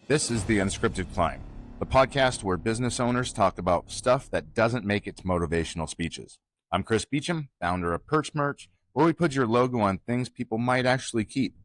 This is the Unscripted Climb, the podcast where business owners talk about stuff that doesn't make it to motivational speeches. I'm Chris Beecham, founder of Perch Merch, where we put your logo on things people might actually keep.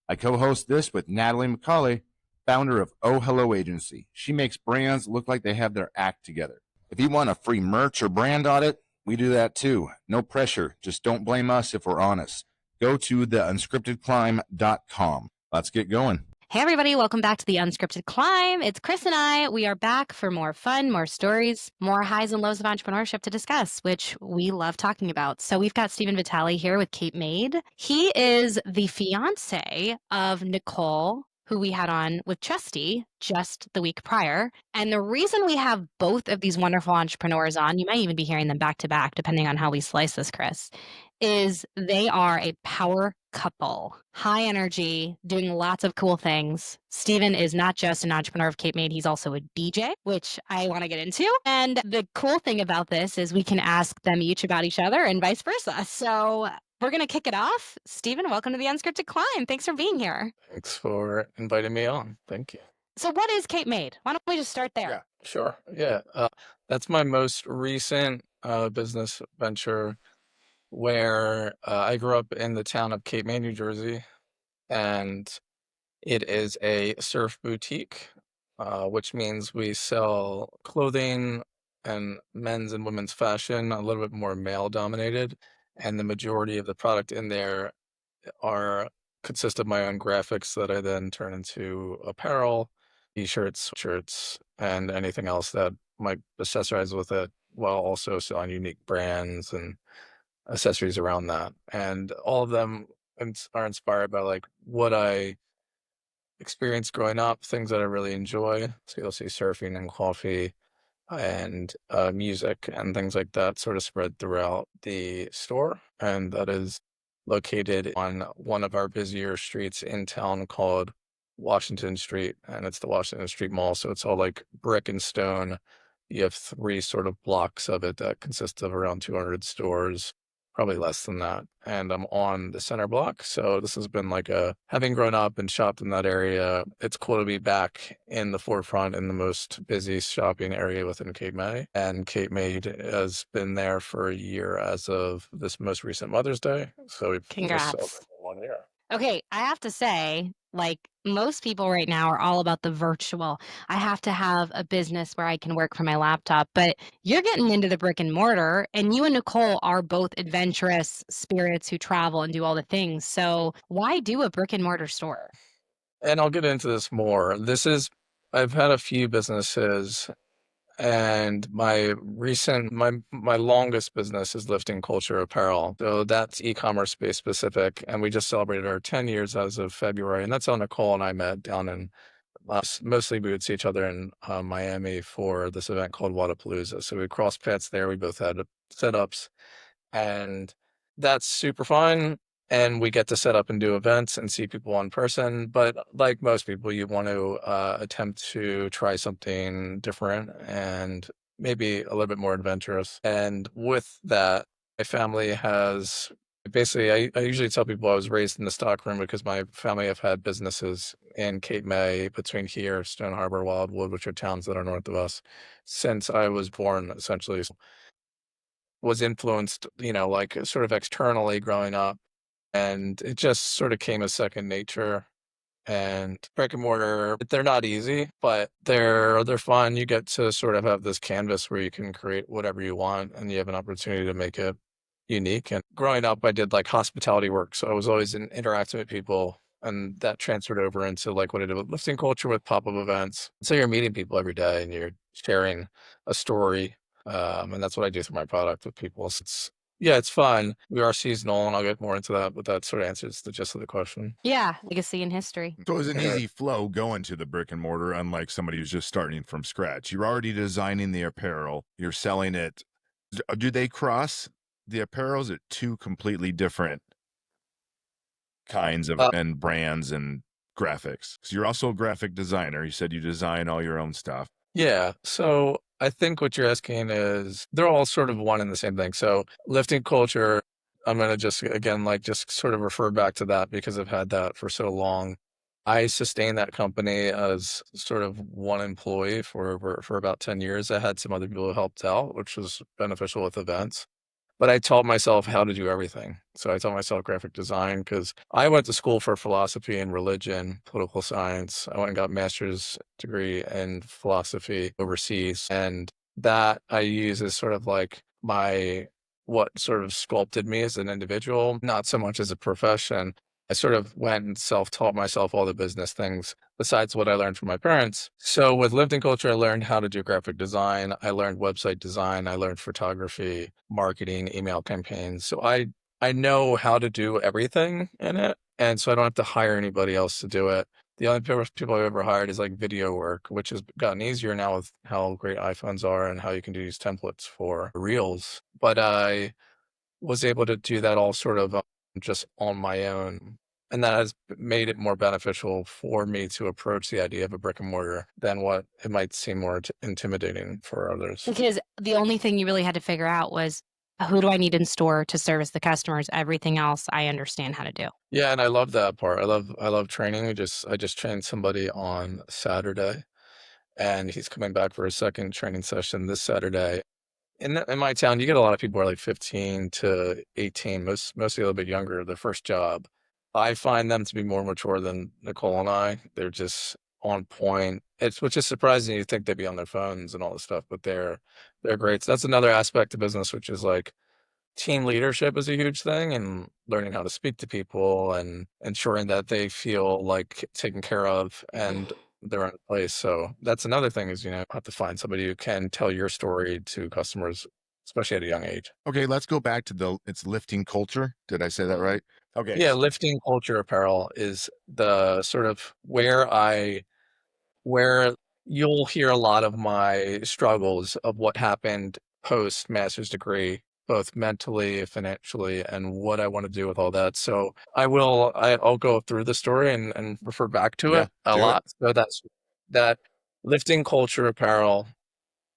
I co-host this with Natalie Micale, founder of Oh Hello Agency. She makes brands look like they have their act together. If you want a free merch or brand audit, we do that too. No pressure. Just don't blame us if we're honest. Go to theunscriptedclimb.com. Let's get going. Hey, everybody. Welcome back to the Unscripted Climb. It's Chris and I. We are back for more fun, more stories, more highs and lows of entrepreneurship to discuss, which we love talking about. So we've got Stephen Vitale here with Maid. He is the fiance of Nicole, who we had on with Chesty just the week prior. And the reason we have both of these wonderful entrepreneurs on, you might even be hearing them back to back, depending on how we slice this, Chris, is they are a power couple, high energy, doing lots of cool things. Stephen is not just an entrepreneur of Maid, he's also a DJ, which I want to get into. And the cool thing about this is we can ask them each about each other and vice versa. So we're going to kick it off. Stephen, welcome to the Unscripted Climb. Thanks for being here. Thanks for inviting me on. Thank you. So what is Maid? Why don't we just start there? Yeah, sure. Yeah, that's my most recent business venture, where I grew up in the town of Cape May, New Jersey, and it is a surf boutique, which means we sell clothing and men's and women's fashion, a little bit more male dominated, and the majority of the product in there consist of my own graphics that I then turn into apparel, t-shirts, shirts, and anything else that might accessorize with it, while also selling unique brands and accessories around that. And all of them are inspired by like what I experienced growing up, things that I really enjoy. So you'll see surfing and coffee and music and things like that sort of spread throughout the store. And that is located on one of our busier streets in town called Washington Street. And it's the Washington Street Mall. So it's all like brick and stone. You have 3 sort of blocks of it that consist of around 200 stores, probably less than that. And I'm on the center block. So this has been like having grown up and shopped in that area, it's cool to be back in the forefront in the most busy shopping area within Cape May. And Cape Maid has been there for a year as of this most recent Mother's Day. So we've Congrats. just celebrated 1 year. Okay, I have to say, like most people right now are all about the virtual. I have to have a business where I can work from my laptop, but you're getting into the brick and mortar, and you and Nicole are both adventurous spirits who travel and do all the things. So why do a brick and mortar store? And I'll get into this more. I've had a few businesses, and my longest business is Lifting Culture Apparel. So that's e-commerce space specific. And we just celebrated our 10 years as of February. And that's how Nicole and I met down in, mostly we would see each other in Miami for this event called Wadapalooza. So we crossed paths there. We both had setups, and that's super fun. And we get to set up and do events and see people in person. But like most people, you want to attempt to try something different and maybe a little bit more adventurous. And with that, my family has basically, I usually tell people I was raised in the stockroom because my family have had businesses in Cape May, between here, Stone Harbor, Wildwood, which are towns that are north of us, since I was born, essentially. Was influenced, like sort of externally growing up. And it just sort of came as second nature. And brick and mortar, they're not easy, but they're fun. You get to sort of have this canvas where you can create whatever you want, and you have an opportunity to make it unique. And growing up, I did like hospitality work, so I was always interacting with people, and that transferred over into like what I did with Lifting Culture with pop-up events. So you're meeting people every day, and you're sharing a story, and that's what I do through my product with people. So it's fun. We are seasonal, and I'll get more into that, but that sort of answers the gist of the question. Yeah, legacy and history. So it was an easy flow going to the brick and mortar, unlike somebody who's just starting from scratch. You're already designing the apparel, you're selling it. Do they cross the apparels at 2 completely different kinds of and brands and graphics? Because you're also a graphic designer. You said you design all your own stuff. Yeah. So I think what you're asking is they're all sort of one and the same thing. So Lifting Culture, I'm going to just, again, like just sort of refer back to that because I've had that for so long. I sustained that company as sort of one employee for about 10 years. I had some other people who helped out, which was beneficial with events. But I taught myself how to do everything. So I taught myself graphic design because I went to school for philosophy and religion, political science. I went and got a master's degree in philosophy overseas. And that I use as sort of like what sort of sculpted me as an individual, not so much as a profession. I sort of went and self-taught myself all the business things besides what I learned from my parents. So with lifting culture, I learned how to do graphic design. I learned website design. I learned photography, marketing, email campaigns. So I know how to do everything in it. And so I don't have to hire anybody else to do it. The only people I've ever hired is like video work, which has gotten easier now with how great iPhones are and how you can do these templates for reels. But I was able to do that all sort of just on my own. And that has made it more beneficial for me to approach the idea of a brick and mortar than what it might seem more intimidating for others. Because the only thing you really had to figure out was who do I need in store to service the customers? Everything else I understand how to do. Yeah, and I love that part. I love training. I just trained somebody on Saturday, and he's coming back for a second training session this Saturday. In my town, you get a lot of people who are like 15 to 18, mostly a little bit younger, their first job. I find them to be more mature than Nicole and I. They're just on point. Which is surprising. You think they'd be on their phones and all this stuff, but they're great. So that's another aspect of business, which is like team leadership is a huge thing, and learning how to speak to people and ensuring that they feel like taken care of and they're in place. So that's another thing is, have to find somebody who can tell your story to customers, especially at a young age. Okay, let's go back to it's lifting culture. Did I say that right? Okay. Yeah, lifting culture apparel is the sort of where you'll hear a lot of my struggles of what happened post master's degree, both mentally, financially, and what I want to do with all that. So I'll go through the story and refer back to Yeah, it a do it. lot. So that lifting culture apparel.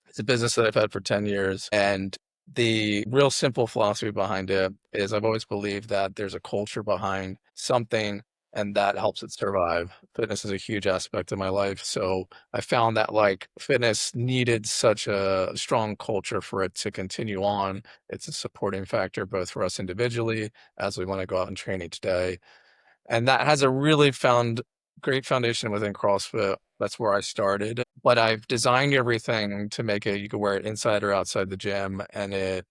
It's a business that I've had for 10 years. And the real simple philosophy behind it is I've always believed that there's a culture behind something and that helps it survive. Fitness is a huge aspect of my life. So I found that like fitness needed such a strong culture for it to continue on. It's a supporting factor both for us individually as we want to go out and train each day. And that has a really great foundation within CrossFit. That's where I started. But I've designed everything to make it you can wear it inside or outside the gym. And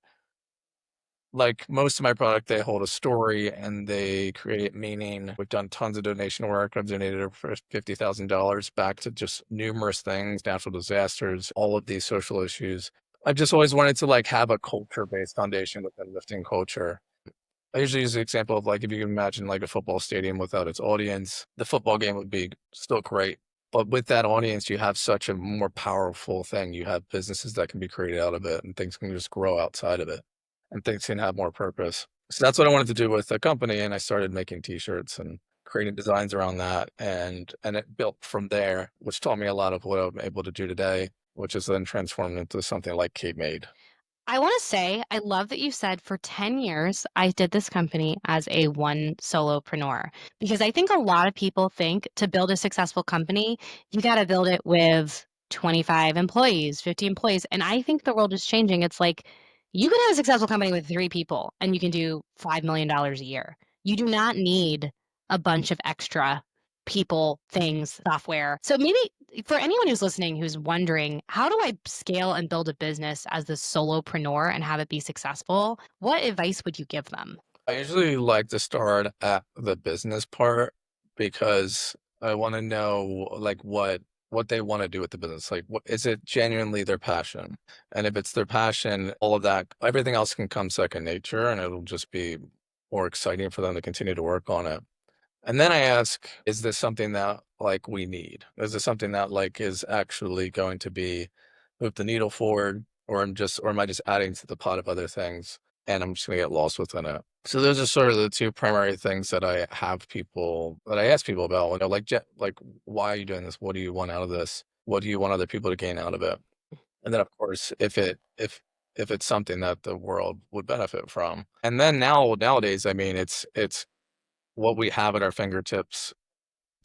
like most of my product, they hold a story and they create meaning. We've done tons of donation work. I've donated over $50,000 back to just numerous things, natural disasters, all of these social issues. I've just always wanted to like have a culture-based foundation within lifting culture. I usually use the example of like if you can imagine like a football stadium without its audience, the football game would be still great. But with that audience, you have such a more powerful thing. You have businesses that can be created out of it and things can just grow outside of it and things can have more purpose. So that's what I wanted to do with the company. And I started making t-shirts and creating designs around that. And it built from there, which taught me a lot of what I'm able to do today, which is then transformed into something like Maid. I want to say, I love that you said for 10 years, I did this company as a one solopreneur, because I think a lot of people think to build a successful company, you got to build it with 25 employees, 50 employees. And I think the world is changing. It's like you can have a successful company with 3 people and you can do $5 million a year. You do not need a bunch of extra people, things, software. So maybe for anyone who's listening who's wondering, how do I scale and build a business as the solopreneur and have it be successful? What advice would you give them? I usually like to start at the business part because I want to know like what they want to do with the business. Like what is it genuinely their passion? And if it's their passion, all of that, everything else can come second nature and it'll just be more exciting for them to continue to work on it. And then I ask, is this something that like we need? Is this something that like is actually going to be move the needle forward or am I just adding to the pot of other things and I'm just gonna get lost within it? So those are sort of the two primary things that I ask people about when they're like, like, why are you doing this? What do you want out of this? What do you want other people to gain out of it? And then of course, if it's something that the world would benefit from. And then nowadays, I mean, it's what we have at our fingertips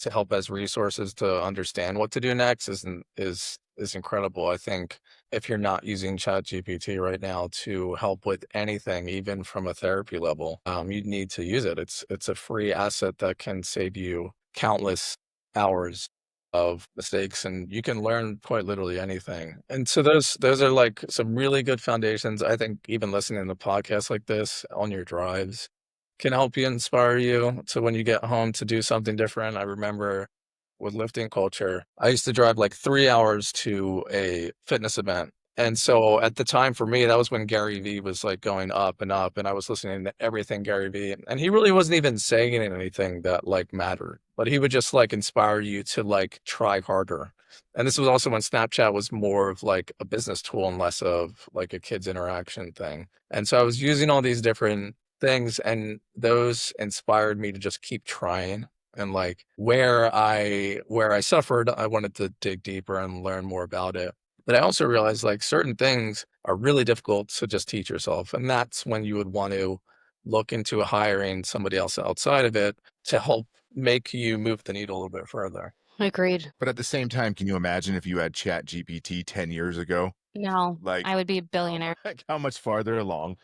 to help as resources to understand what to do next is incredible. I think if you're not using ChatGPT right now to help with anything, even from a therapy level, you need to use it. It's a free asset that can save you countless hours of mistakes, and you can learn quite literally anything. And so those are like some really good foundations. I think even listening to podcasts like this on your drives can help you, inspire you to when you get home to do something different. I remember with lifting culture, I used to drive like 3 hours to a fitness event. And so at the time for me, that was when Gary Vee was like going up and up, and I was listening to everything Gary Vee, and he really wasn't even saying anything that like mattered, but he would just like inspire you to like try harder. And this was also when Snapchat was more of like a business tool and less of like a kids interaction thing. And so I was using all these different things, and those inspired me to just keep trying. And like where I suffered, I wanted to dig deeper and learn more about it. But I also realized like certain things are really difficult to just teach yourself. And that's when you would want to look into hiring somebody else outside of it to help make you move the needle a little bit further. Agreed. But at the same time, can you imagine if you had Chat GPT 10 years ago? No, Like, I would be a billionaire. like how much farther along,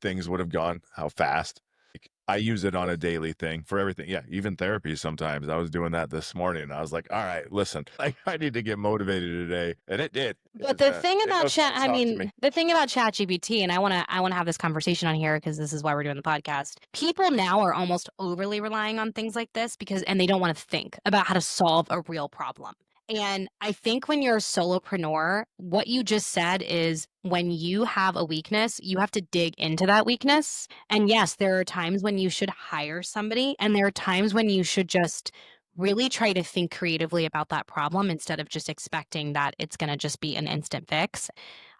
things would have gone, how fast. Like, I use it on a daily thing for everything. Yeah, even therapy sometimes. I was doing that this morning. I was like, all right, listen, I need to get motivated today. And it did. But the thing It about knows how to talk to me. the thing about ChatGPT, and I wanna have this conversation on here because this is why we're doing the podcast. People now are almost overly relying on things like this and they don't want to think about how to solve a real problem. And I think when you're a solopreneur, what you just said is when you have a weakness, you have to dig into that weakness. And yes, there are times when you should hire somebody, and there are times when you should just really try to think creatively about that problem instead of just expecting that it's going to just be an instant fix.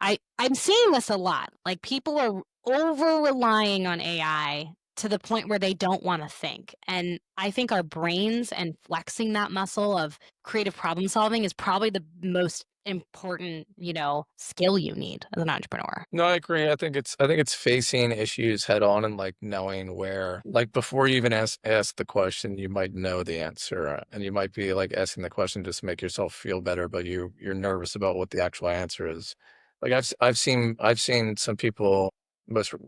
I'm seeing this a lot. Like people are over relying on AI to the point where they don't want to think. And I think our brains and flexing that muscle of creative problem solving is probably the most important, skill you need as an entrepreneur. No, I agree. I think it's facing issues head on and like knowing where, like before you even ask the question, you might know the answer, and you might be like asking the question just to make yourself feel better, but you're nervous about what the actual answer is. Like I've seen some people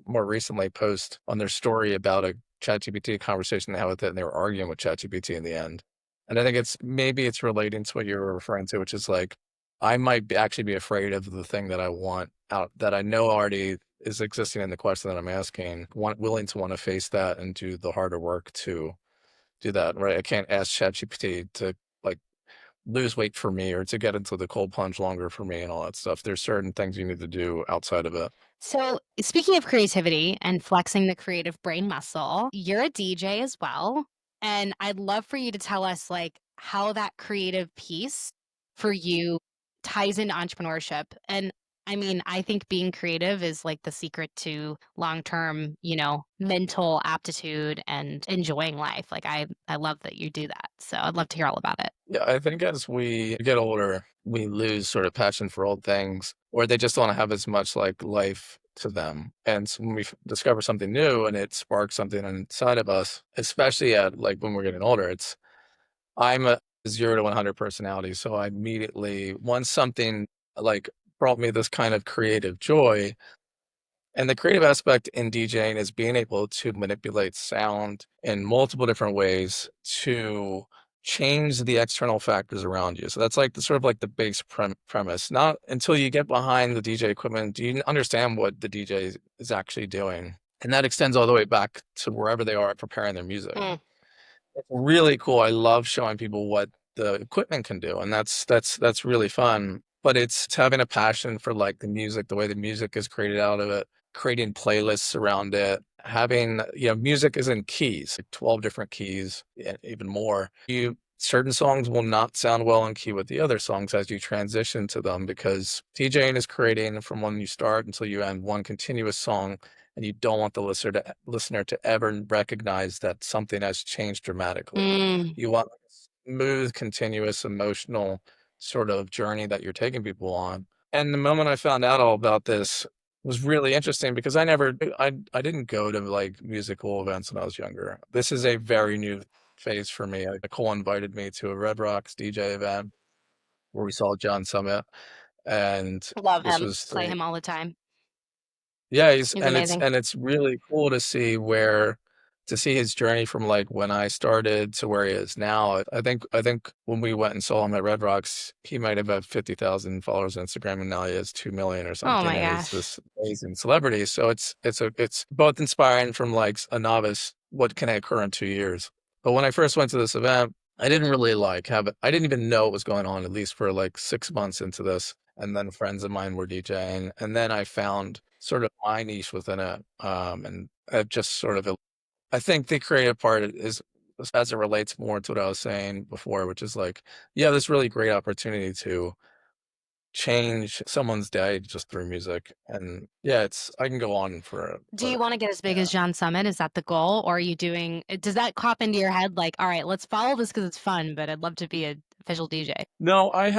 more recently post on their story about a ChatGPT conversation they had with it, and they were arguing with ChatGPT in the end. And I think maybe it's relating to what you were referring to, which is like I might actually be afraid of the thing that I want out that I know already is existing in the question that I'm asking, willing to want to face that and do the harder work to do that, right? I can't ask ChatGPT to like lose weight for me or to get into the cold plunge longer for me and all that stuff. There's certain things you need to do outside of it. So, speaking of creativity and flexing the creative brain muscle, you're a DJ as well. And I'd love for you to tell us like how that creative piece for you ties into entrepreneurship. And I mean, I think being creative is like the secret to long-term, mental aptitude and enjoying life. Like I love that you do that. So I'd love to hear all about it. Yeah, I think as we get older, we lose sort of passion for old things, or they just don't have as much like life to them. And so when we discover something new and it sparks something inside of us, especially at like when we're getting older, I'm a 0 to 100 personality. So I immediately, once something like brought me this kind of creative joy, and the creative aspect in DJing is being able to manipulate sound in multiple different ways to change the external factors around you. So that's like the sort of like the base premise. Not until you get behind the DJ equipment do you understand what the DJ is actually doing. And that extends all the way back to wherever they are preparing their music. It's really cool. I love showing people what the equipment can do, and that's really fun. But it's having a passion for like the music, the way the music is created out of it, creating playlists around it, having music is in keys, like 12 different keys, and even more. Certain songs will not sound well in key with the other songs as you transition to them because DJing is creating from when you start until you end one continuous song, and you don't want the listener to ever recognize that something has changed dramatically. You want a smooth, continuous, emotional sort of journey that you're taking people on. And the moment I found out all about this was really interesting because I didn't go to like musical events when I was younger. This is a very new phase for me. Nicole invited me to a Red Rocks DJ event where we saw John Summit, and Love this him. was Play him all the time. yeah, He's amazing. it's really cool to see his journey from like when I started to where he is now. I think when we went and saw him at Red Rocks, he might have had 50,000 followers on Instagram, and now he has 2 million or Oh something, my and he's gosh. this amazing celebrity. So it's both inspiring from like a novice, what can occur in 2 years. But when I first went to this event, I didn't really like have it. I didn't even know what was going on, at least for like 6 months into this. And then friends of mine were DJing, and then I found sort of my niche within it. And I've just sort of, I think the creative part is as it relates more to what I was saying before, which is like, you have this really great opportunity to change someone's day just through music. And yeah, I can go on for it, Do you but want to get as big yeah. as John Summit? Is that the goal? Or are you doing, does that cop into your head like, all right, let's follow this because it's fun, but I'd love to be an official DJ? No, I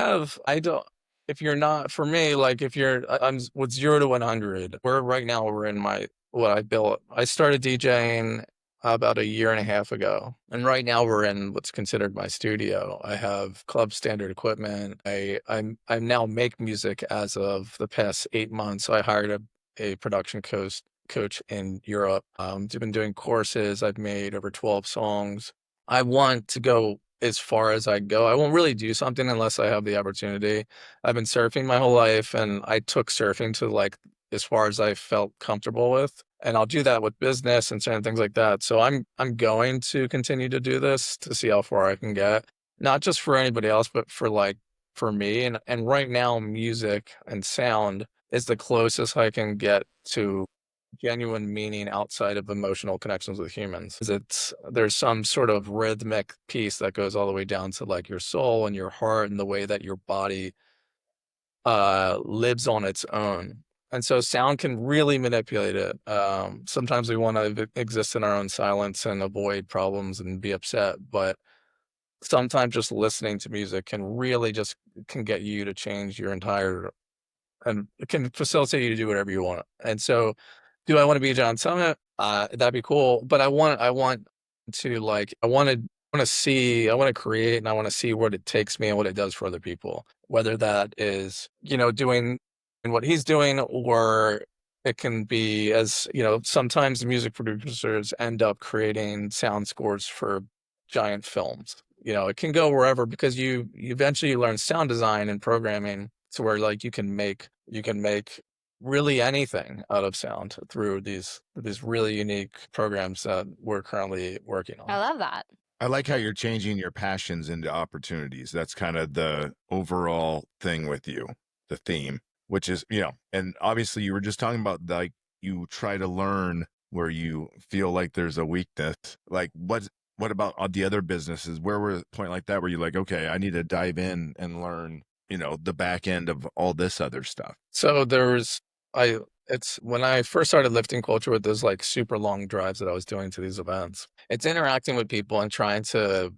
don't, if you're not, for me, like if you're, I'm with 0 to 100, right now we're in what I built. I started DJing about a year and a half ago. And right now we're in what's considered my studio. I have club standard equipment. I now make music as of the past 8 months. So I hired a production coach in Europe. I've been doing courses. I've made over 12 songs. I want to go as far as I go. I won't really do something unless I have the opportunity. I've been surfing my whole life, and I took surfing to like as far as I felt comfortable with. And I'll do that with business and certain things like that. So I'm going to continue to do this to see how far I can get. Not just for anybody else, but for me. And right now, music and sound is the closest I can get to genuine meaning outside of emotional connections with humans. There's some sort of rhythmic piece that goes all the way down to like your soul and your heart and the way that your body lives on its own. And so sound can really manipulate it. Sometimes we want to exist in our own silence and avoid problems and be upset, but sometimes just listening to music can get you to change your entire, and it can facilitate you to do whatever you want. And so, do I want to be John Summit? That'd be cool. But I want to create, and I want to see what it takes me and what it does for other people. Whether that is, doing what he's doing, or it can be, as sometimes music producers end up creating sound scores for giant films. It can go wherever, because you eventually learn sound design and programming to where like you can make really anything out of sound through these really unique programs that we're currently working I on. love that. I like how you're changing your passions into opportunities. That's kind of the overall thing with you, the theme, which is, and obviously you were just talking about like you try to learn where you feel like there's a weakness. Like what about the other businesses? Where were a point like that where you're like, okay, I need to dive in and learn, the back end of all this other stuff? So it's when I first started lifting culture with those like super long drives that I was doing to these events. It's interacting with people and trying to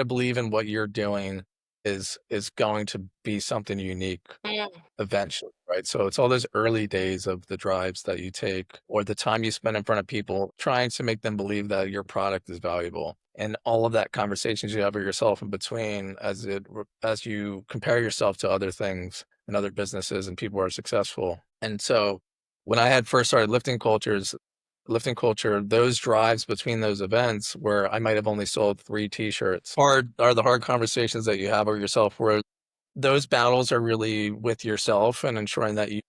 believe in what you're doing is going to be something unique Mm. eventually, right? So it's all those early days of the drives that you take, or the time you spend in front of people trying to make them believe that your product is valuable. And all of that conversations you have with yourself in between as you compare yourself to other things and other businesses and people who are successful. And so when I had first started lifting culture, those drives between those events where I might have only sold 3 t-shirts are the hard conversations that you have with yourself, where those battles are really with yourself and ensuring that you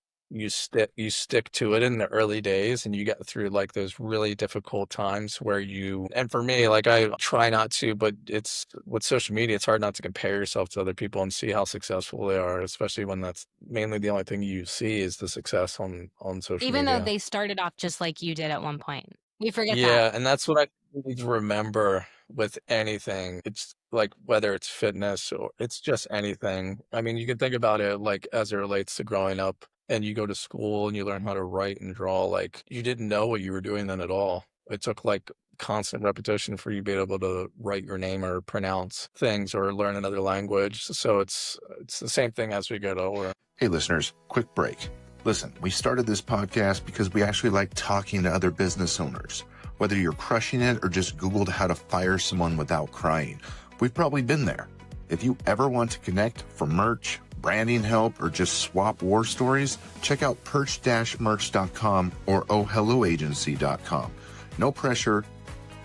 stick to it in the early days, and you get through like those really difficult times and for me, like I try not to, but it's with social media, it's hard not to compare yourself to other people and see how successful they are, especially when that's mainly the only thing you see is the success on social Even though media. they started off just like you did at one point. We forget that. Yeah, and that's what I need to remember with anything. It's like whether it's fitness or it's just anything. I mean, you can think about it like as it relates to growing up and you go to school and you learn how to write and draw. Like you didn't know what you were doing then at all. It took like constant repetition for you to be able to write your name or pronounce things or learn another language. So it's the same thing as we get older. Hey, listeners, quick break. Listen, we started this podcast because we actually like talking to other business owners. Whether you're crushing it or just Googled how to fire someone without crying, we've probably been there. If you ever want to connect for merch, branding help, or just swap war stories, check out perch-merch.com or ohhelloagency.com. No pressure.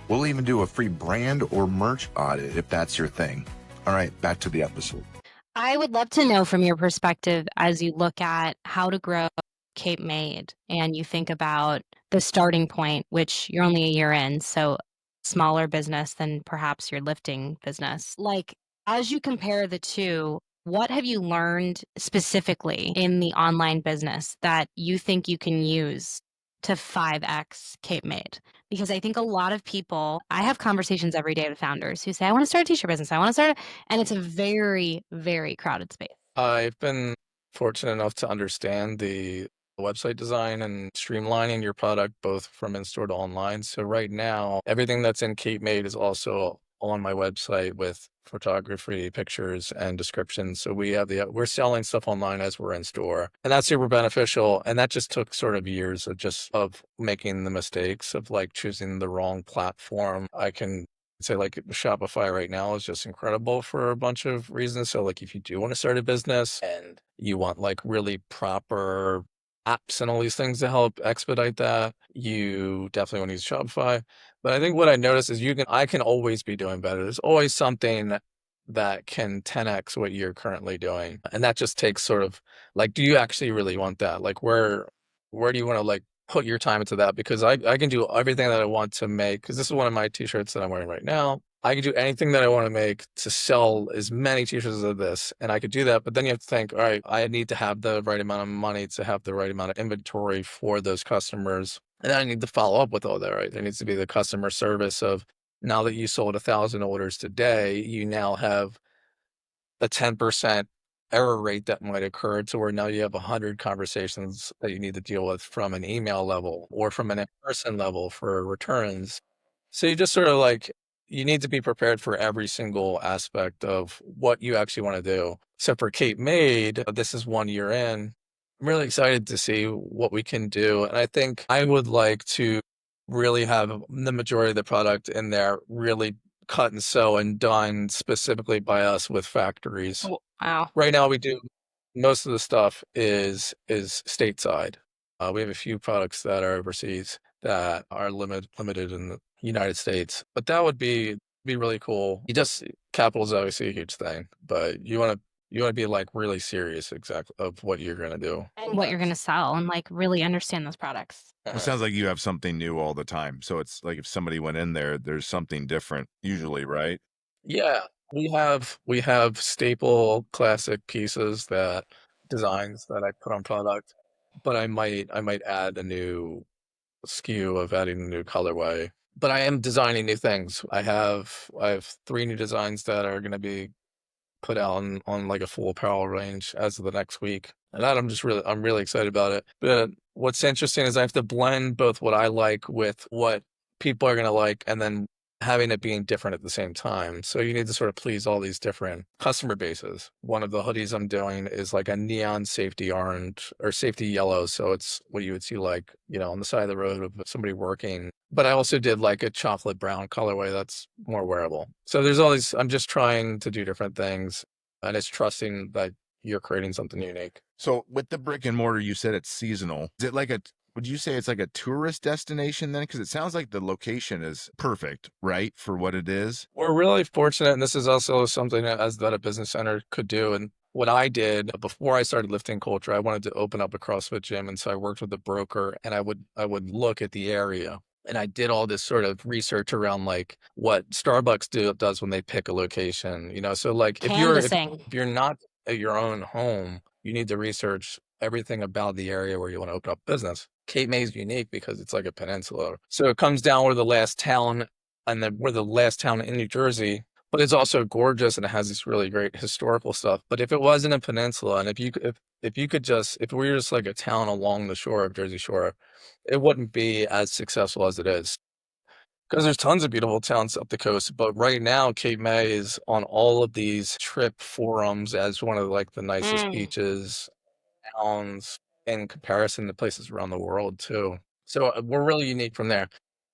We'll even do a free brand or merch audit if that's your thing. All right, back to the episode. I would love to know from your perspective as you look at how to grow Cape Maid and you think about the starting point, which you're only a year in, so smaller business than perhaps your lifting business. Like, as you compare the two, what have you learned specifically in the online business that you think you can use to 5x Cape Maid? Because I think a lot of people, I have conversations every day with founders who say, I want to start a t-shirt business. I want to start, and it's a very, very crowded space. I've been fortunate enough to understand the website design and streamlining your product both from in-store to online. So right now, everything that's in Cape Maid is also on my website with photography, pictures, and descriptions. So we're selling stuff online as we're in store, and that's super beneficial. And that just took sort of years of making the mistakes of like choosing the wrong platform. I can say like Shopify right now is just incredible for a bunch of reasons. So like if you do want to start a business and you want like really proper apps and all these things to help expedite that, you definitely want to use Shopify. But I think what I noticed is I can always be doing better. There's always something that can 10x what you're currently doing. And that just takes sort of like, do you actually really want that? Like where do you want to like put your time into that? Because I can do everything that I want to make, because this is one of my t-shirts that I'm wearing right now. I can do anything that I want to make to sell as many t-shirts as this, and I could do that. But then you have to think, all right, I need to have the right amount of money to have the right amount of inventory for those customers. And then I need to follow up with all that, right? There needs to be the customer service of, now that you sold 1,000 orders today, you now have a 10% error rate that might occur to where now you have 100 conversations that you need to deal with from an email level or from an in-person level for returns. So you just sort of like, you need to be prepared for every single aspect of what you actually want to do. So for Cape Maid, this is 1 year in. I'm really excited to see what we can do. And I think I would like to really have the majority of the product in there really cut and sew and done specifically by us with factories. Oh, wow. Right now we do most of the stuff is stateside. We have a few products that are overseas that are limited in the United States, but that would be really cool. Capital is obviously a huge thing, but you want to be like really serious exactly of what you're going to do And what you're going to sell and like really understand those products. It sounds like you have something new all the time. So it's like if somebody went in there, there's something different usually, right? Yeah, we have staple classic pieces designs that I put on product, but I might add a new SKU of adding a new colorway. But I am designing new things. I have 3 new designs that are going to be put out on like a full apparel range as of the next week. And that I'm really excited about it. But what's interesting is I have to blend both what I like with what people are going to like, and then having it being different at the same time. So you need to sort of please all these different customer bases. One of the hoodies I'm doing is like a neon safety orange or safety yellow. So it's what you would see like, on the side of the road of somebody working. But I also did like a chocolate brown colorway that's more wearable. So there's all these, I'm just trying to do different things, and it's trusting that you're creating something unique. So with the brick and mortar, you said it's seasonal. Is it like would you say it's like a tourist destination then? Because it sounds like the location is perfect, right, for what it is. We're really fortunate, and this is also something that a business owner could do. And what I did before I started lifting culture, I wanted to open up a CrossFit gym, and so I worked with a broker, and I would look at the area. And I did all this sort of research around like what Starbucks does when they pick a location, So like if you're not at your own home, you need to research everything about the area where you want to open up business. Cape May is unique because it's like a peninsula. So it comes down, we're the last town, and then we're the last town in New Jersey, but it's also gorgeous and it has this really great historical stuff. But if it wasn't a peninsula, and if we were just like a town along the shore of Jersey Shore, it wouldn't be as successful as it is. Because there's tons of beautiful towns up the coast, but right now Cape May is on all of these trip forums as one of like the nicest beaches, towns in comparison to places around the world too. So we're really unique from there.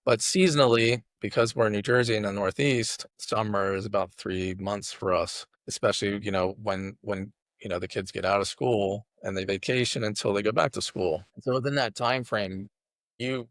But seasonally, because we're in New Jersey in the Northeast, summer is about 3 months for us, especially, when the kids get out of school and they vacation until they go back to school. So within that time frame, you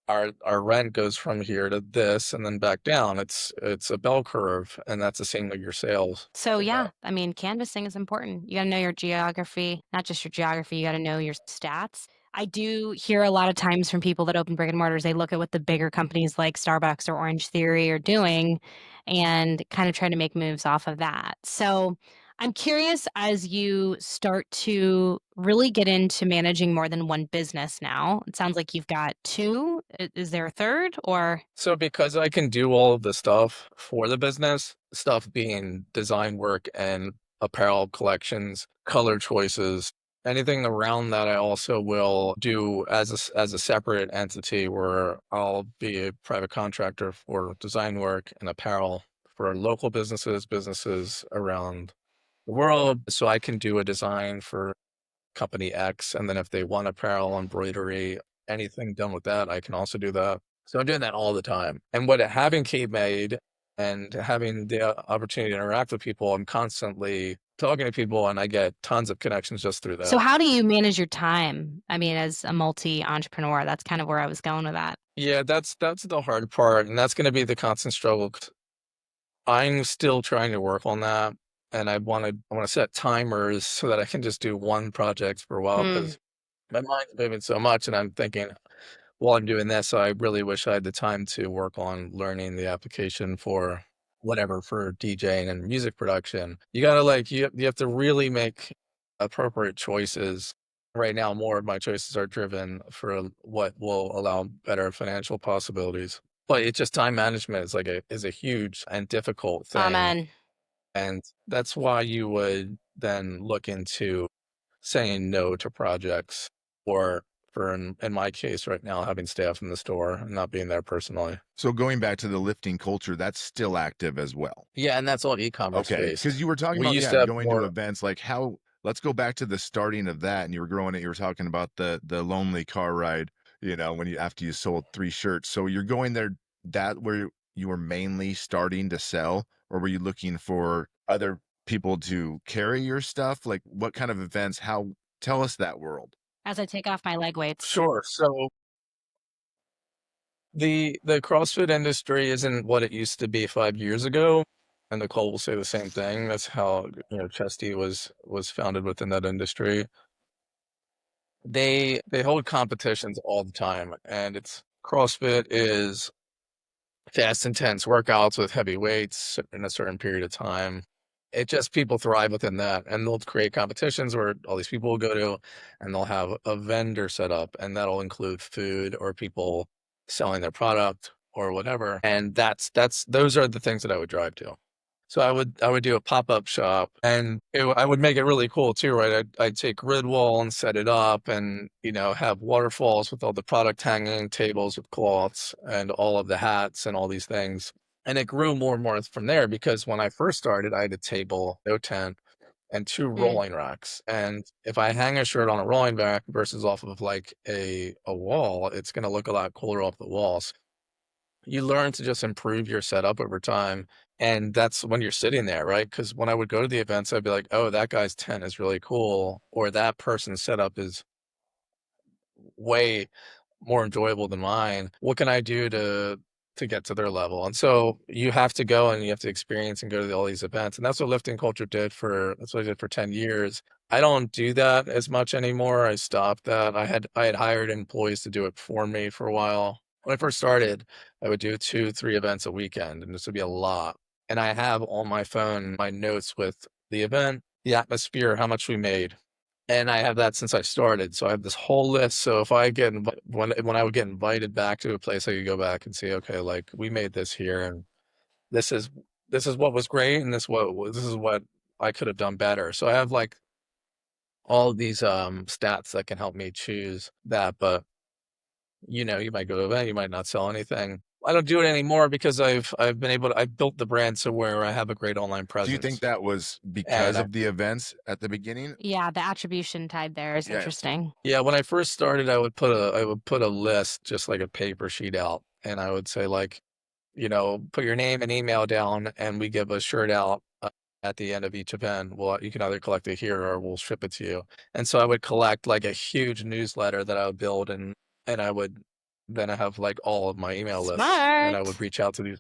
our rent goes from here to this and then back down. It's a bell curve, and that's the same with your sales. So yeah, I mean, canvassing is important. You got to know your geography, not just your geography, you got to know your stats. I do hear a lot of times from people that open brick and mortars, they look at what the bigger companies like Starbucks or Orange Theory are doing and kind of try to make moves off of that. So I'm curious, as you start to really get into managing more than one business now, it sounds like you've got two. Is there a third or? So because I can do all of the stuff for the business, stuff being design work and apparel collections, color choices, anything around that, I also will do as a separate entity where I'll be a private contractor for design work and apparel for local businesses around the world. So I can do a design for company X, and then if they want apparel, embroidery, anything done with that, I can also do that. So I'm doing that all the time. And what having Cape Made and having the opportunity to interact with people, I'm constantly talking to people, and I get tons of connections just through So that. how do you manage your time? I mean, as a multi-entrepreneur, that's kind of where I was going with that. Yeah, that's the hard part, and that's going to be the constant struggle. 'Cause I'm still trying to work on that, and I want to set timers so that I can just do one project for a while Mm. because my mind's moving so much, and I'm thinking, while I'm doing this, I really wish I had the time to work on learning the application for whatever, for DJing and music production. You gotta you have to really make appropriate choices. Right now, more of my choices are driven for what will allow better financial possibilities. But it's just time management is a huge and difficult thing. Amen. And that's why you would then look into saying no to projects, or for in my case right now, having staff in the store and not being there personally. So going back to the lifting culture, that's still active as well. Yeah, and that's all e-commerce Okay, based. because you were talking We about, used yeah, to have going to more. events, like how let's go back to the starting of that, and you were growing it, you were talking about the lonely car ride, when you after you sold 3 shirts. So you're going there, that where you were mainly starting to sell, or were you looking for other people to carry your stuff? Like, what kind of events, how tell us that world. As I take off my leg weights. Sure. So the CrossFit industry isn't what it used to be 5 years ago. And Nicole will say the same thing. That's how, Chesty was founded within that industry. They hold competitions all the time, and it's CrossFit is fast, intense workouts with heavy weights in a certain period of time. It just people thrive within that, and they'll create competitions where all these people will go to, and they'll have a vendor set up, and that'll include food or people selling their product or whatever. And that's those are the things that I would drive to. So I would do a pop-up shop, and I would make it really cool too, right? I'd take grid wall and set it up, and have waterfalls with all the product hanging, tables with cloths, and all of the hats and all these things. And it grew more and more from there because when I first started, I had a table, no tent, and 2 Mm. rolling racks. And if I hang a shirt on a rolling rack versus off of like a wall, it's going to look a lot cooler off the walls. You learn to just improve your setup over time. And that's when you're sitting there, right? Because when I would go to the events, I'd be like, oh, that guy's tent is really cool, or that person's setup is way more enjoyable than mine. What can I do to get to their level? And so you have to go and you have to experience and go to all these events. And that's what lifting culture that's what I did for 10 years. I don't do that as much anymore. I stopped that. I had hired employees to do it for me for a while. When I first started, I would do 2, 3 events a weekend, and this would be a lot. And I have on my phone my notes with the event, the atmosphere, how much we made, and I have that since I started. So I have this whole list. So if I when I would get invited back to a place, I could go back and see, okay, like we made this here, and this is this is what was great, and this is what I could have done better. So I have like all of these stats that can help me choose that. But you might go to an event, you might not sell anything. I don't do it anymore because I've built the brand so where I have a great online Do you think presence. that was because And of the events at the beginning? Yeah, the attribution tied there is Yeah. interesting. Yeah, when I first started, I would put a list, just like a paper sheet out, and I would say like, put your name and email down, and we give a shirt out at the end of each event. Well, you can either collect it here or we'll ship it to you. And so I would collect like a huge newsletter that I would build, and I would then I have like all of my email lists, and I would Smart. reach out to these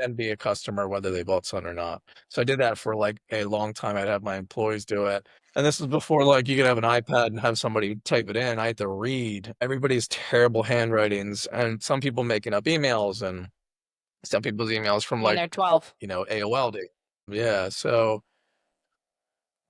and be a customer whether they bought something or not. So I did that for like a long time. I'd have my employees do it. And this is before like you could have an iPad and have somebody type it in. I had to read everybody's terrible handwritings and some people making up emails and some people's emails from When like, they're 12. AOL day. Yeah. So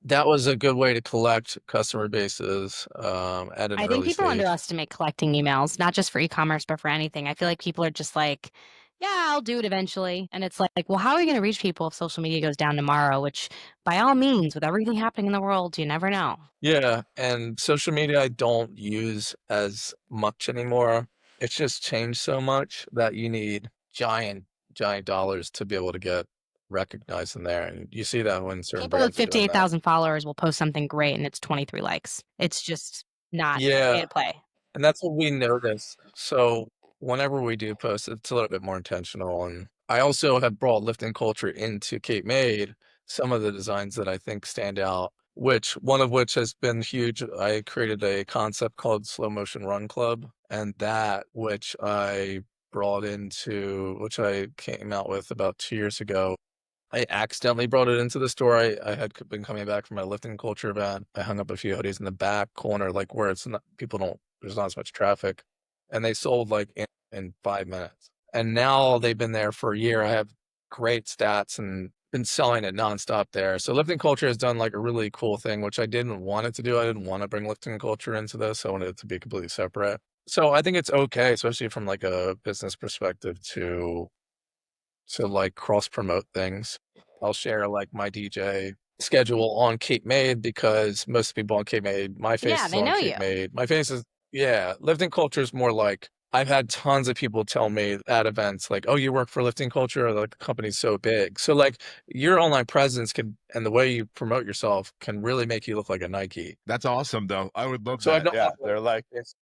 that was a good way to collect customer bases at an I think early people stage. underestimate collecting emails, not just for e-commerce, but for anything. I feel like people are just like, yeah, I'll do it eventually. And it's like, well, how are you going to reach people if social media goes down tomorrow? Which, by all means, with everything happening in the world, you never know. Yeah, and social media I don't use as much anymore. It's just changed so much that you need giant, giant dollars to be able to get recognized in there. And you see that when certain People with brands are doing that. 58,000 followers will post something great and it's 23 likes. It's just not Yeah, pay to play. and that's what we notice. So whenever we do post, it's a little bit more intentional. And I also have brought lifting culture into Cape Maid, some of the designs that I think stand out, which one of which has been huge. I created a concept called Slow Motion Run Club, and that which I which I came out with about 2 years ago. I accidentally brought it into the store. I had been coming back from my lifting culture event. I hung up a few hoodies in the back corner, like where it's not, there's not as much traffic. And they sold like in 5 minutes. And now they've been there for a year. I have great stats and been selling it nonstop there. So lifting culture has done like a really cool thing, which I didn't want it to do. I didn't want to bring lifting culture into this. I wanted it to be completely separate. So I think it's okay, especially from like a business perspective to like cross promote things. I'll share like my DJ schedule on Cape Maid because most people on Cape Maid, my face Yeah, is they on know Cape you. Maid. My face is, yeah, lifting culture is more like I've had tons of people tell me at events like, oh, you work for lifting culture, like the company's so big. So like your online presence and the way you promote yourself can really make you look like a Nike. That's awesome, though. I would love So I that. don't Yeah, they're like,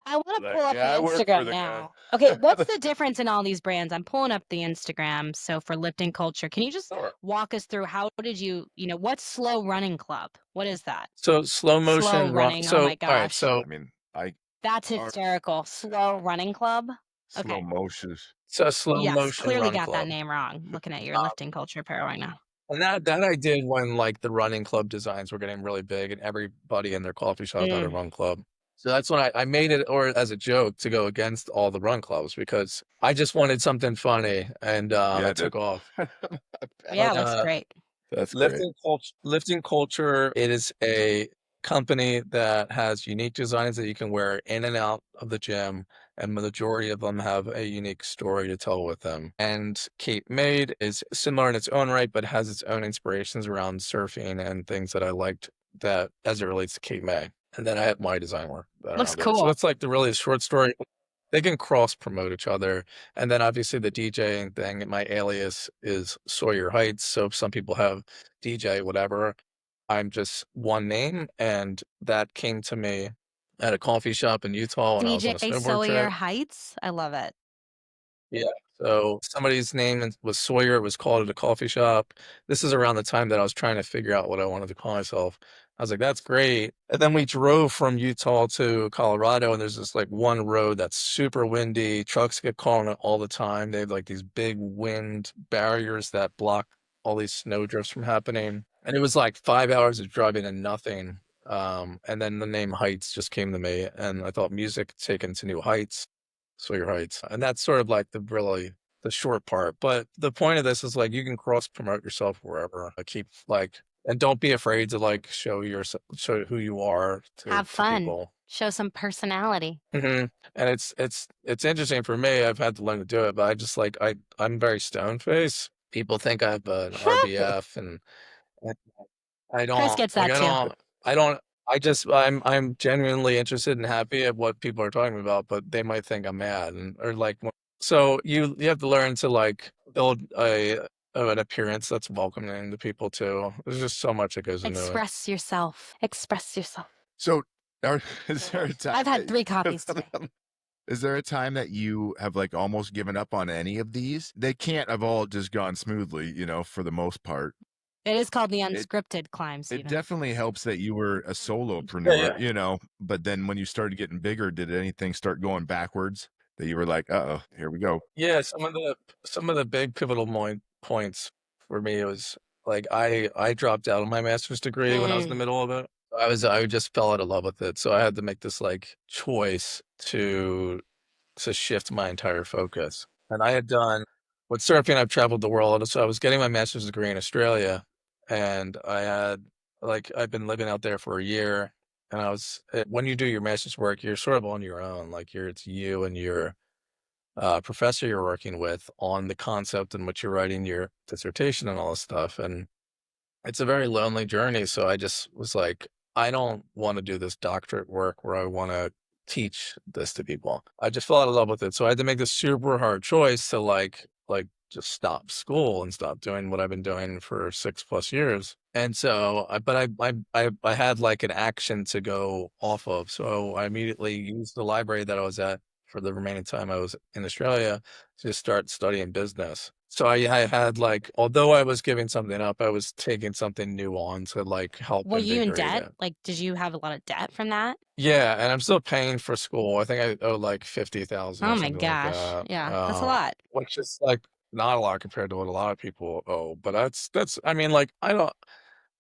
I want to pull up the yeah, I work for Instagram the guy. now. Okay, what's the difference in all these brands? I'm pulling up the Instagram. So for lifting culture, can you just Sure. walk us through how did what's Slow Running Club? What is that? So slow motion Slow run. running. Oh So my all right. gosh. So I mean, I That's Our- hysterical. Slow Running Club. slow Okay. motions. so slow Yes, motion clearly run got that club. name wrong. Looking at your lifting culture apparel right now. And that I did when like the running club designs were getting really big and everybody in their coffee shop had a run club. So that's when I made it or as a joke to go against all the run clubs because I just wanted something funny and Yeah, it took off. Yeah, it But, looks great. that's great. Lifting culture, it is a company that has unique designs that you can wear in and out of the gym, and the majority of them have a unique story to tell with them. And Cape Maid is similar in its own right, but has its own inspirations around surfing and things that I liked that as it relates to Cape May. And then I have my design work Looks around it. So cool. that's like the really short story. They can cross promote each other. And then obviously the DJing thing, my alias is Sawyer Heights. So some people have DJ, whatever. I'm just one name. And that came to me at a coffee shop in Utah when I was on a DJ snowboard Sawyer trip. Heights. I love it. Yeah. So somebody's name was Sawyer. It was called at a coffee shop. This is around the time that I was trying to figure out what I wanted to call myself. I was like, that's great. And then we drove from Utah to Colorado, and there's this like one road that's super windy. Trucks get caught on it all the time. They have like these big wind barriers that block all these snow drifts from happening. And it was like 5 hours of driving and nothing. And then the name Heights just came to me, and I thought music taken to new heights. Sawyer Heights. And that's sort of like the short part. But the point of this is like you can cross promote yourself wherever. Keep like and don't be afraid to like show who you are Have to fun. people. Show some personality. And it's interesting for me. I've had to learn to do it, but I just like I'm very stone face. People think I have an RBF and I Chris don't gets like that too. I don't I'm genuinely interested and happy at what people are talking about, but they might think I'm mad or like so you have to learn to like build an appearance that's welcoming to people too. There's just so much that goes into it. Express yourself. Express yourself. So, is there a time I've had 3 coffees today. Is there a time that you have like almost given up on any of these? They can't have all just gone smoothly, for the most part. It is called the It unscripted climb, it Stephen. definitely helps that you were a Yeah, solopreneur, yeah. but then when you started getting bigger, did anything start going backwards that you were like, uh-oh, here we go? Yeah, some of the big pivotal points for me was like I dropped out of my master's degree when I was in the Mm. middle of it. I just fell out of love with it. So I had to make this like choice to shift my entire focus. And I had done with surfing, I've traveled the world. So I was getting my master's degree in Australia, and I've been living out there for a year. And when you do your master's work, you're sort of on your own. Like it's you and your professor you're working with on the concept in which you're writing your dissertation and all this stuff. And it's a very lonely journey. So I just was like, I don't want to do this doctorate work where I want to teach this to people. I just fell out of love with it. So I had to make this super hard choice to like just stop school and stop doing what I've been doing for 6+ years. And so, I had like an action to go off of. So I immediately used the library that I was at for the remaining time I was in Australia to start studying business. So I had like, although I was giving something up, I was taking something new on to like help Were you in invigorate debt? it. Like, did you have a lot of debt from that? Yeah, and I'm still paying for school. I think I owe like 50,000 Oh or my something like gosh. that. Yeah, that's a lot. Which is like not a lot compared to what a lot of people owe. But that's I mean, like I don't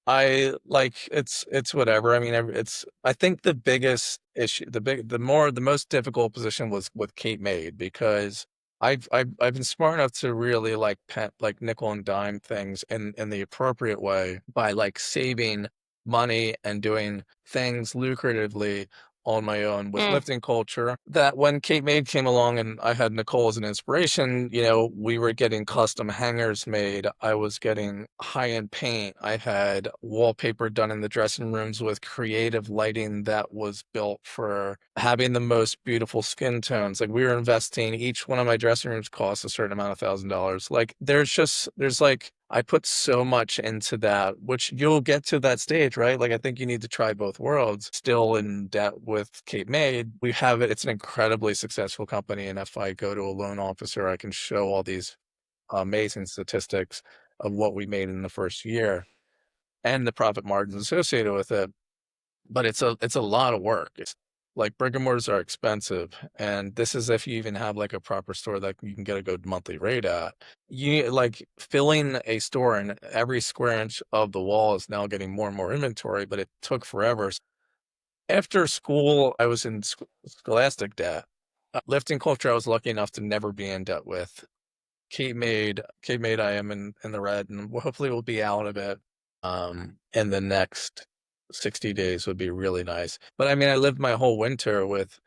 I like it's whatever. I mean, I think the biggest issue, the most difficult position was with Kate Maid because I've been smart enough to really like like nickel and dime things in the appropriate way by like saving money and doing things lucratively on my own with Mm. lifting culture. That when Kate Maid came along and I had Nicole as an inspiration, we were getting custom hangers made. I was getting high-end paint. I had wallpaper done in the dressing rooms with creative lighting that was built for having the most beautiful skin tones. Like we were investing, each one of my dressing rooms cost a certain amount of $1,000. Like there's like I put so much into that, which you'll get to that stage, right? Like I think you need to try both worlds. Still in debt with Cape Maid, we have it. It's an incredibly successful company, and if I go to a loan officer, I can show all these amazing statistics of what we made in the first year and the profit margins associated with it. But it's a lot of work. It's like brick and mortars are expensive, and this is if you even have like a proper store that you can get a good monthly rate at. You like filling a store, and every square inch of the wall is now getting more and more inventory, but it took forever. After school, I was in scholastic debt. Lifting culture, I was lucky enough to never be in debt with. Cape Maid, I am in the red, and hopefully we'll be out of it. In the next 60 days would be really nice. But I mean, I lived my whole winter with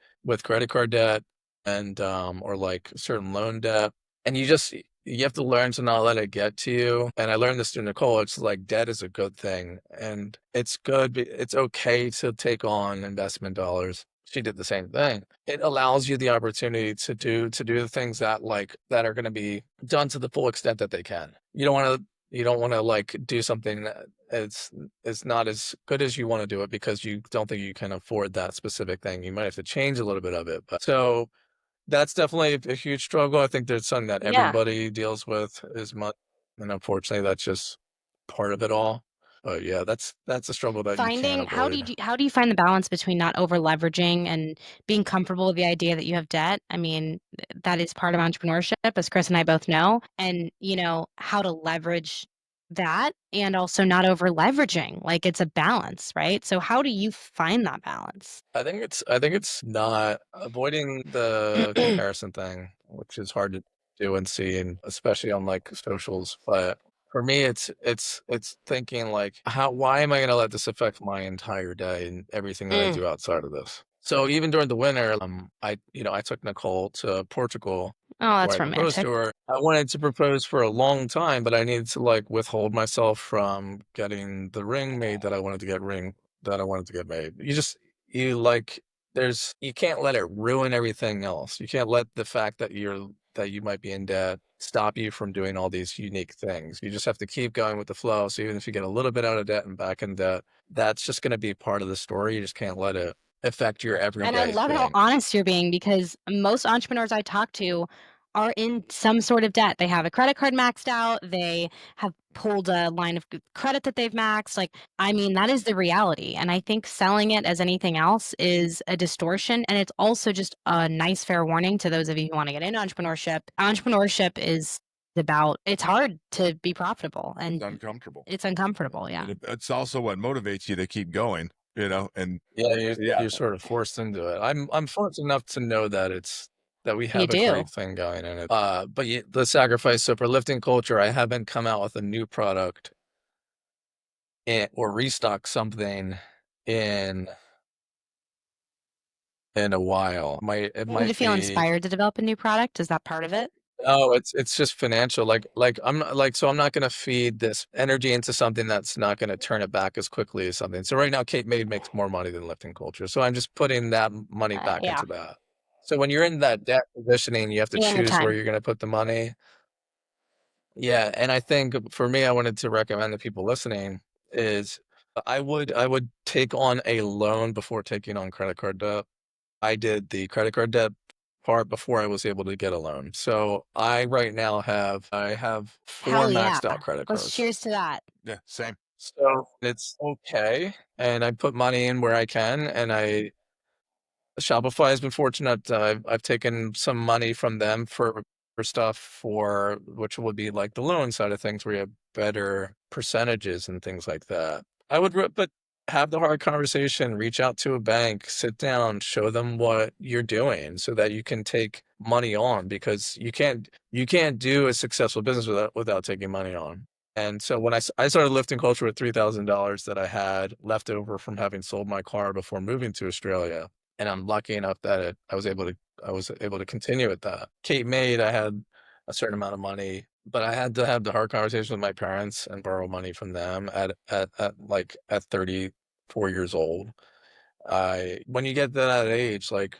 credit card debt and or like certain loan debt, and you have to learn to not let it get to you. And I learned this through Nicole. It's like debt is a good thing, and it's good. It's okay to take on investment dollars. She did the same thing. It allows you the opportunity to do the things that are going to be done to the full extent that they can. You don't want to like do something that is not as good as you want to do it because you don't think you can afford that specific thing. You might have to change a little bit of it. But so that's definitely a huge struggle. I think there's something that Yeah. everybody deals with is much, and unfortunately that's just part of it all. But yeah, that's a struggle that you can't Finding avoid. how do you find the balance between not over leveraging and being comfortable with the idea that you have debt? I mean, that is part of entrepreneurship, as Chris and I both know, and how to leverage that and also not over leveraging. Like it's a balance, right? So how do you find that balance? I think it's not avoiding the comparison thing, which is hard to do and see, and especially on like socials. But for me, it's thinking like, why am I going to let this affect my entire day and everything that I Mm. do outside of this? So even during the winter, I took Nicole to Portugal Oh, where that's I proposed to romantic. her. I wanted to propose for a long time, but I needed to like withhold myself from getting the ring made that I wanted to get made. You like you can't let it ruin everything else. You can't let the fact that you might be in debt stop you from doing all these unique things. You just have to keep going with the flow. So even if you get a little bit out of debt and back in debt, that's just going to be part of the story. You just can't let it affect your And I everyday love how thing. honest you're being, because most entrepreneurs I talk to are in some sort of debt. They have a credit card maxed out. They have pulled a line of credit that they've maxed. Like, I mean, that is the reality. And I think selling it as anything else is a distortion. And it's also just a nice fair warning to those of you who want to get into entrepreneurship. Entrepreneurship is about, it's hard to be profitable, and It's uncomfortable. it's uncomfortable. Yeah. It's also what motivates you to keep going, and Yeah, yeah. you're sort of forced into it. I'm fortunate enough to know that we You have a do. great thing going in it. But the sacrifice. So for lifting culture, I haven't come out with a new product or restock something in a while. It You need to might feel be. inspired to develop a new product. Is that part of it? No, it's just financial. Like I'm not like so I'm not gonna feed this energy into something that's not gonna turn it back as quickly as something. So right now, Cape Maid makes more money than lifting culture. So I'm just putting that money back Yeah. into that. So when you're in that debt positioning, you have to And your choose where time. you're gonna put the money. Yeah, and I think for me, I wanted to recommend to people listening is I would take on a loan before taking on credit card debt. I did the credit card debt part before I was able to get a loan. So right now I have four Hell yeah. maxed out credit Let's cards. cheers to that. Yeah, same. So it's okay. And I put money in where I can. And Shopify has been fortunate. I've taken some money from them for stuff for which would be like the loan side of things where you have better percentages and things like that. But have the hard conversation, reach out to a bank, sit down, show them what you're doing so that you can take money on, because you can't do a successful business without taking money on. And so when I started lifting culture with $3,000 that I had left over from having sold my car before moving to Australia, and I'm lucky enough that I was able to continue with that. Cape Maid, I had a certain amount of money, but I had to have the hard conversation with my parents and borrow money from them at 34 years old. I When you get to that age, like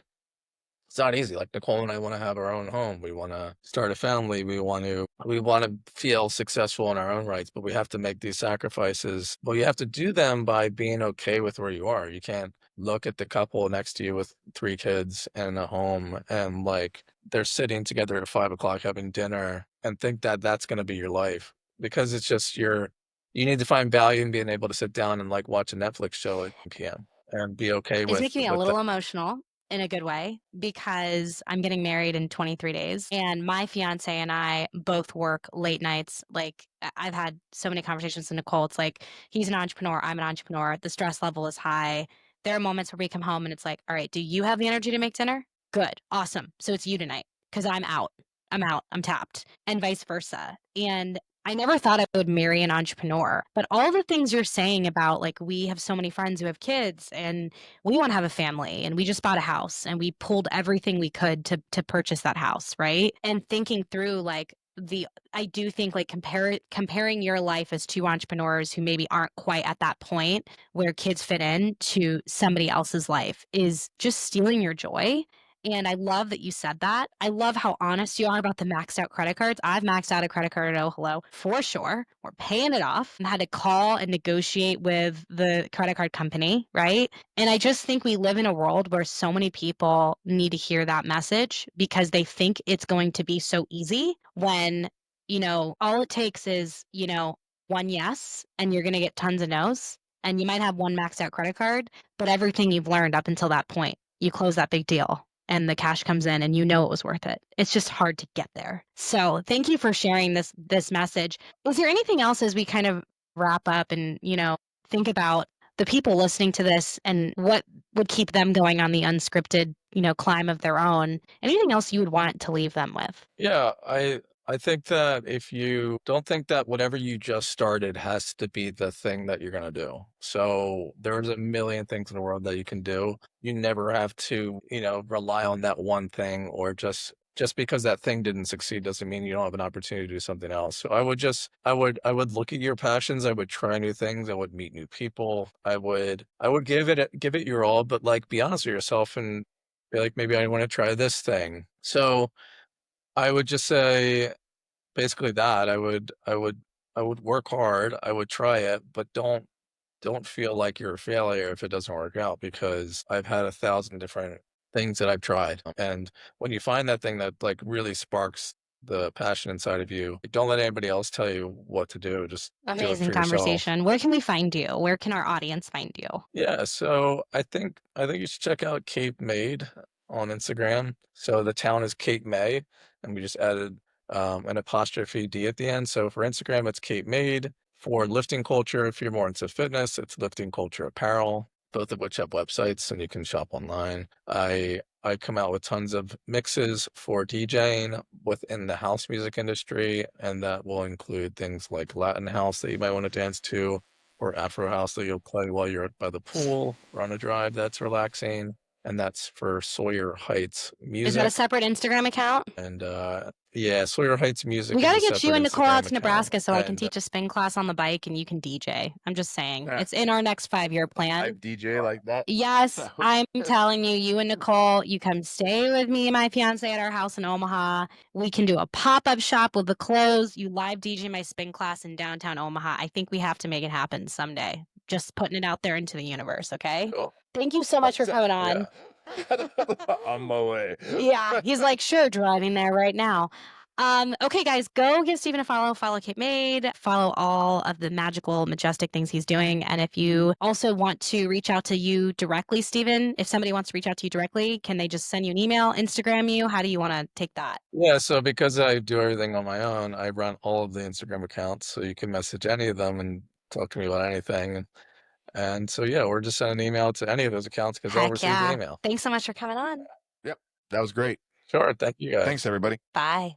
it's not easy. Like Nicole and I want to have our own home. We want to start a family. We want to feel successful in our own rights, but we have to make these sacrifices. Well, you have to do them by being okay with where you are. You can't look at the couple next to you with 3 kids and a home and like they're sitting together at 5 o'clock having dinner and think that that's going to be your life, because it's just you need to find value in being able to sit down and like watch a Netflix show at p.m. and be okay It's with making me a that. little emotional in a good way, because I'm getting married in 23 days and my fiance and I both work late nights. Like, I've had so many conversations with Nicole. It's like, he's an entrepreneur, I'm an entrepreneur. The stress level is high. There are moments where we come home and it's like, all right, do you have the energy to make dinner? Good. Awesome. So it's you tonight, because I'm out. I'm tapped, and vice versa. And I never thought I would marry an entrepreneur, but all the things you're saying about, like, we have so many friends who have kids and we want to have a family, and we just bought a house and we pulled everything we could to purchase that house, right? And thinking through, like, I do think, like, comparing your life as two entrepreneurs who maybe aren't quite at that point where kids fit in to somebody else's life is just stealing your joy. And I love that you said that. I love how honest you are about the maxed out credit cards. I've maxed out a credit card at Oh Hello for sure. We're paying it off and had to call and negotiate with the credit card company, right? And I just think we live in a world where so many people need to hear that message, because they think it's going to be so easy when, all it takes is, one yes, and you're going to get tons of no's. And you might have one maxed out credit card, but everything you've learned up until that point, you close that big deal and the cash comes in and it was worth it. It's just hard to get there. So thank you for sharing this message. Is there anything else as we kind of wrap up and, think about the people listening to this and what would keep them going on the unscripted, climb of their own? Anything else you would want to leave them with? Yeah, I think that if you don't think that whatever you just started has to be the thing that you're gonna do. So there's a million things in the world that you can do. You never have to, rely on that one thing, or just because that thing didn't succeed doesn't mean you don't have an opportunity to do something else. So I would look at your passions, I would try new things, I would meet new people. I would give it your all, but like be honest with yourself and be like, maybe I want to try this thing. So I would just say basically that I would work hard, I would try it, but don't feel like you're a failure if it doesn't work out, because I've had 1,000 different things that I've tried. And when you find that thing that like really sparks the passion inside of you, don't let anybody else tell you what to do. Just do it Amazing for yourself. conversation. Where can we find you? Where can our audience find you? Yeah, so I think you should check out Cape Maid on Instagram. So the town is Cape May, and we just added an apostrophe D at the end. So for Instagram, it's Cape Maid. For lifting culture, if you're more into fitness, it's Lifting Culture Apparel, both of which have websites and you can shop online. I come out with tons of mixes for DJing within the house music industry, and that will include things like Latin house that you might want to dance to, or Afro house that you'll play while you're by the pool or on a drive that's relaxing. And that's for Sawyer Heights Music. Is that a separate Instagram account? And yeah, Sawyer Heights Music. We got got to to get you and Nicole out to Nebraska so I can And teach a spin class on the bike and you can DJ. I'm just saying. Yeah. It's in our next 5-year plan. I DJ like that. Yes, I'm telling you, you and Nicole, you come stay with me and my fiance at our house in Omaha. We can do a pop-up shop with the clothes. You live DJ my spin class in downtown Omaha. I think we have to make it happen someday. Just putting it out there into the universe, okay? Cool. Thank you so much for coming on. Yeah. On my way. Yeah, he's like, sure, driving there right now. Okay, guys, go give Steven a follow Cape Maid, follow all of the magical, majestic things he's doing. And if you also want to reach out to you directly, Steven, if somebody wants to reach out to you directly, can they just send you an email, Instagram you? How do you want to take that? Yeah, so because I do everything on my own, I run all of the Instagram accounts, so you can message any of them and talk to me about anything. And so, yeah, or just send an email to any of those accounts because they'll Heck receive yeah. the email. Thanks so much for coming on. Yep. That was great. Sure. Thank you guys. Thanks, everybody. Bye.